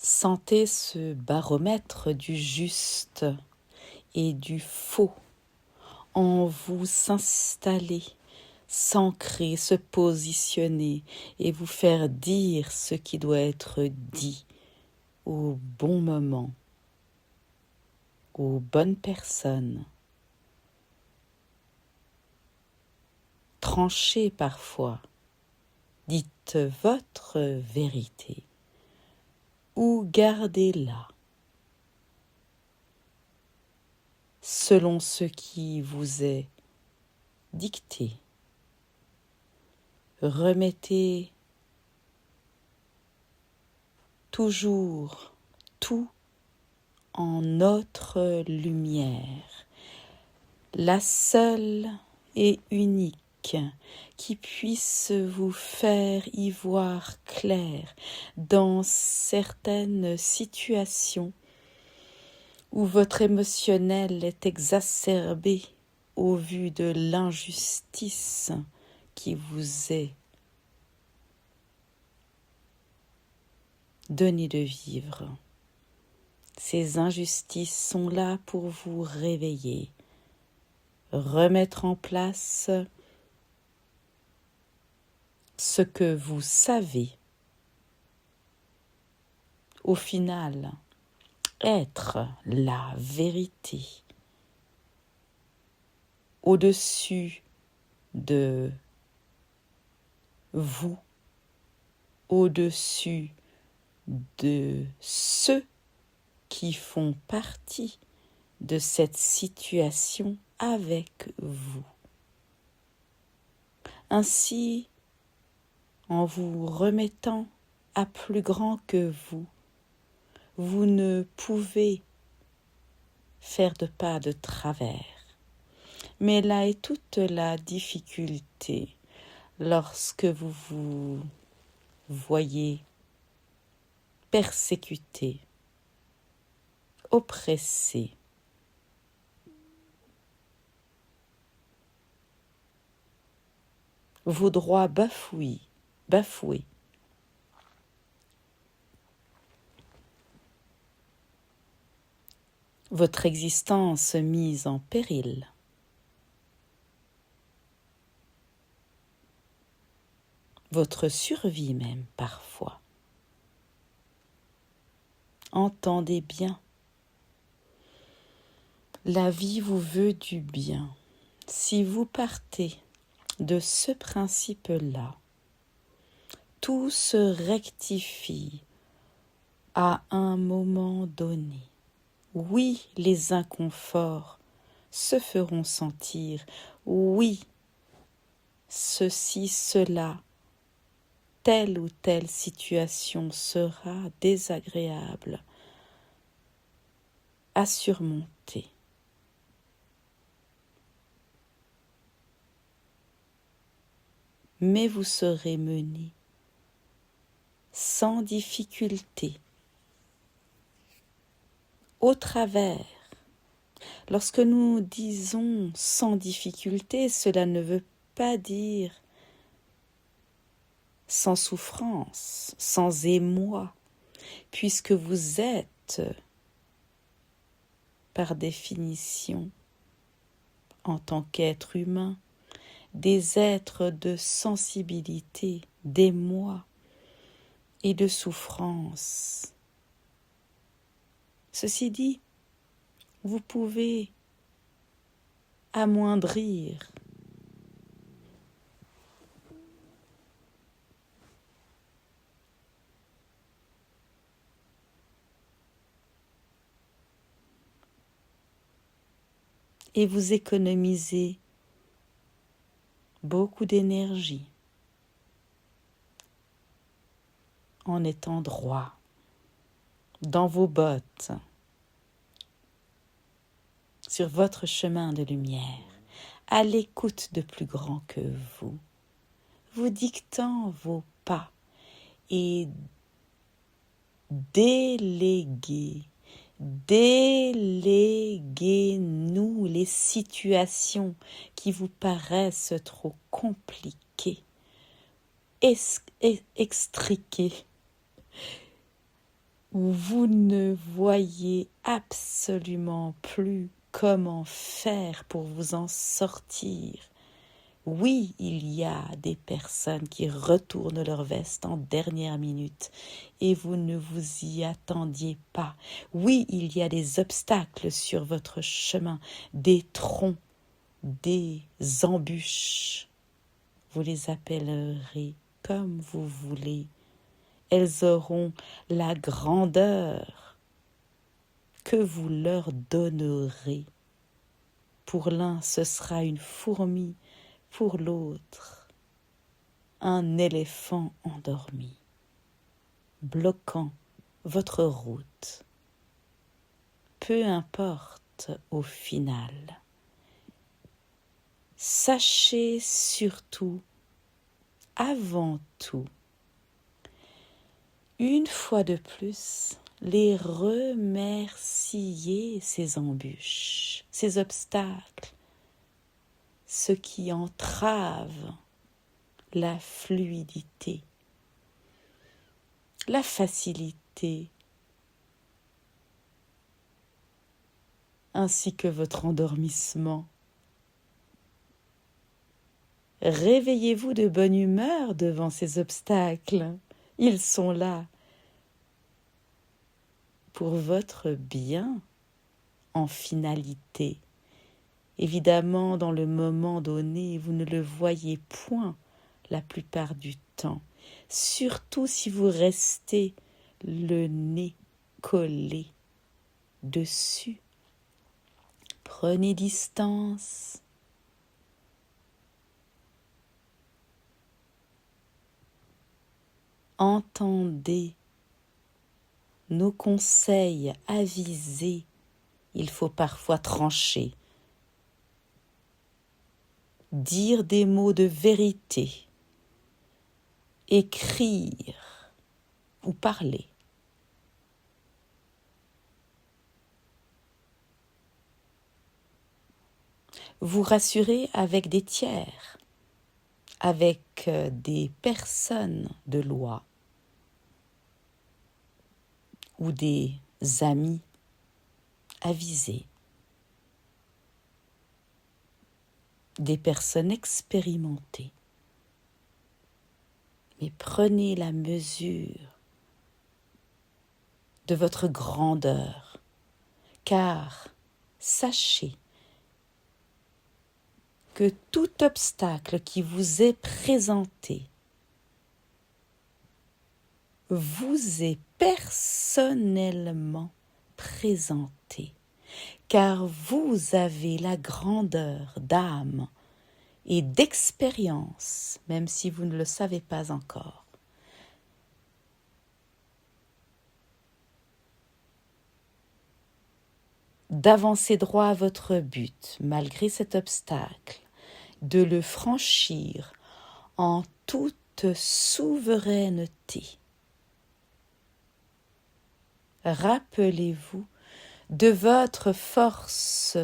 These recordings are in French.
Sentez ce baromètre du juste et du faux en vous s'installer, s'ancrer, se positionner et vous faire dire ce qui doit être dit au bon moment, aux bonnes personnes. Tranchez parfois, dites votre vérité ou gardez-la selon ce qui vous est dicté. Remettez toujours tout en notre lumière, la seule et unique qui puisse vous faire y voir clair dans certaines situations où votre émotionnel est exacerbé au vu de l'injustice qui vous est donnée de vivre. Ces injustices sont là pour vous réveiller, remettre en place ce que vous savez. Au final, être la vérité au-dessus de vous, au-dessus de ceux qui font partie de cette situation avec vous. Ainsi, en vous remettant à plus grand que vous, vous ne pouvez faire de pas de travers. Mais là est toute la difficulté lorsque vous vous voyez persécuté, oppressé, vos droits bafoués, votre existence mise en péril. Votre survie même parfois. Entendez bien. La vie vous veut du bien. Si vous partez de ce principe-là, tout se rectifie à un moment donné. Oui, les inconforts se feront sentir. Oui, ceci, cela, telle ou telle situation sera désagréable à surmonter. Mais vous serez mené sans difficulté, au travers. Lorsque nous disons sans difficulté, cela ne veut pas dire sans souffrance, sans émoi, puisque vous êtes, par définition, en tant qu'être humain, des êtres de sensibilité, d'émoi et de souffrance. Ceci dit, vous pouvez amoindrir et vous économiser beaucoup d'énergie en étant droit dans vos bottes sur votre chemin de lumière, à l'écoute de plus grand que vous dictant vos pas et déléguez-nous les situations qui vous paraissent trop compliquées, extriquées. où vous ne voyez absolument plus comment faire pour vous en sortir. Oui, il y a des personnes qui retournent leur veste en dernière minute et vous ne vous y attendiez pas. Oui, il y a des obstacles sur votre chemin, des troncs, des embûches. Vous les appellerez comme vous voulez. Elles auront la grandeur que vous leur donnerez. Pour l'un, ce sera une fourmi, pour l'autre, un éléphant endormi, bloquant votre route. Peu importe au final. Sachez surtout, avant tout, une fois de plus, les remercier ces embûches, ces obstacles, ce qui entrave la fluidité, la facilité, ainsi que votre endormissement. Réveillez-vous de bonne humeur devant ces obstacles. Ils sont là pour votre bien en finalité. Évidemment, dans le moment donné, vous ne le voyez point la plupart du temps, surtout si vous restez le nez collé dessus. Prenez distance. Entendez nos conseils avisés. Il faut parfois trancher, dire des mots de vérité, écrire ou parler. Vous rassurer avec des tiers, avec des personnes de loi ou des amis avisés, des personnes expérimentées. Mais prenez la mesure de votre grandeur, car sachez que tout obstacle qui vous est présenté vous est personnellement présenté, car vous avez la grandeur d'âme et d'expérience, même si vous ne le savez pas encore. D'avancer droit à votre but, malgré cet obstacle, de le franchir en toute souveraineté. Rappelez-vous de votre force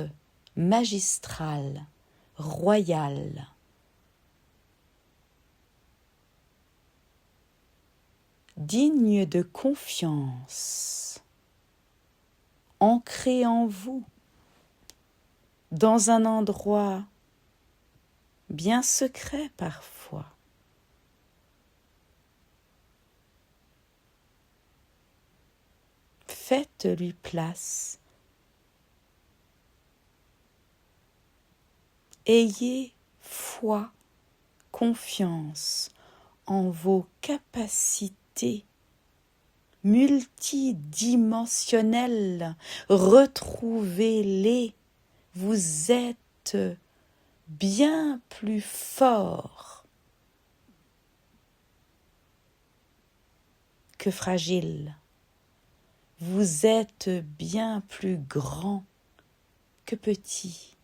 magistrale, royale. Digne de confiance, ancrée en vous, dans un endroit bien secret parfois. Faites-lui place. Ayez foi, confiance en vos capacités multidimensionnelles. Retrouvez-les. Vous êtes bien plus fort que fragile. Vous êtes bien plus grand que petit.